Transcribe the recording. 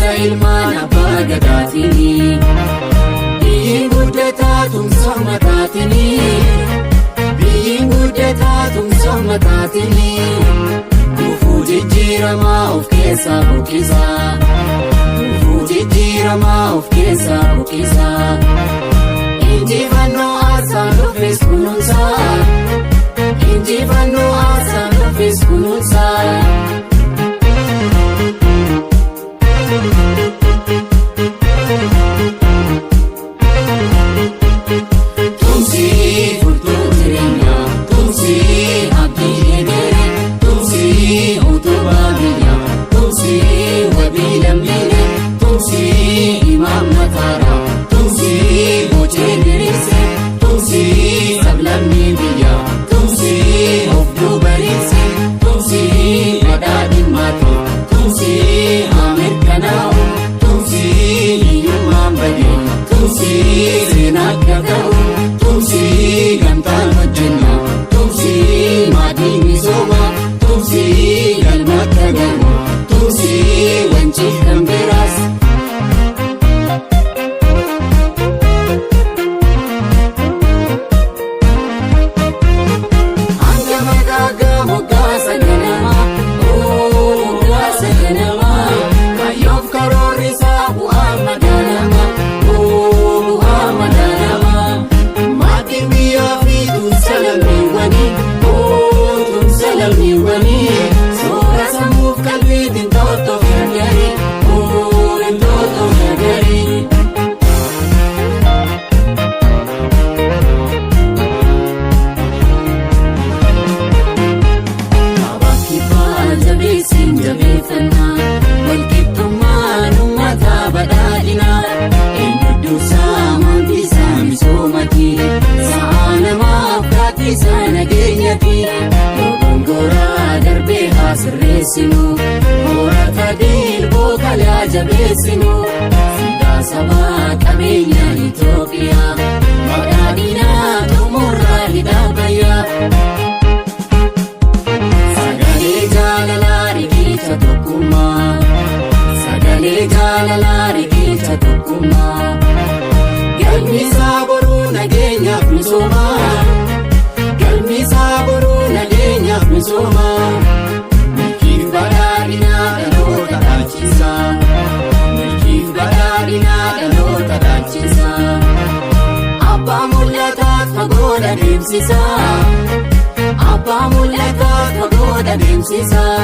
tumsa ilmaan abbaa gadaatini. Biyyiin guddataa tumsa uummataatiin. Biyyiin guddataa tumsa uummataatiin. Gufuu jijjiiramaa of keessaa buqqisa. Gufuu jijjiiramaa of keessaa buqqisa. Injifannoo aarsaan dhufes kunuunsa. Injifannoo aarsaan dhufes kunuunsa. Tumsi furtuu jireenyaa, tumsi abdii egeree, tumsi utubaa biyyaa, tumsi wabii lammiilee, tumsi imaammataadhaa, tumsi bocee diriirsee, tumsi sablammii biyyaa, tumsi of duubariirsee, tumsi badhaadhimmaatoo, tumsi amirkanaa'u, tumsi hiyyummaan badee, tumsi seenaa akka ta'u, tumsi gamtaan hojjenna, tumsi maatii misooma, tumsi galma akka galu, tumsi wanciif kan biraas. Hanga magaagaa moggaasa ganamaa, moggaasa ganamaa, kayyoof karoorri isaa bu'aa madaalamaa, bu'aa madaalamaa. Maatiin biyyaa fi tumsa lammiiwwanii, tumsa lammiiwwanii, soora sammuuf qalbiitiin to'attoof gargaarii, to'attoof gargaarii. Jabeessin jabeeffannaa, walqixxummaan uummataa badhaadhinaa, eenyudduusaa maambisaa misoomati, sa'aa namaaf gaatiisaa nageenyati. Dogongoraa darbee haa sirreessinu, horata dilboo kalaa jabeessinu. Siidaa sabaa qabeenya Itoophiyaa, badhaadhinaa xumurraa hidhaa bayyaa. Sagalee jaalalaa riqicha tokkummaa, sagalee jaalalaa riqicha tokkummaa. Galmisaa boruu nageenyaaf misoomaa, galmisaa boruu nageenyaaf misoomaa. Milkiif badhaadhinaa dhaloota dhaalchisaa, milkiif badhaadhinaa dhaloota dhaalchisaa. Abbaa mul'ataaf fagooda deemsisaa, abbaa mul'ataaf fagooda deemsisaa.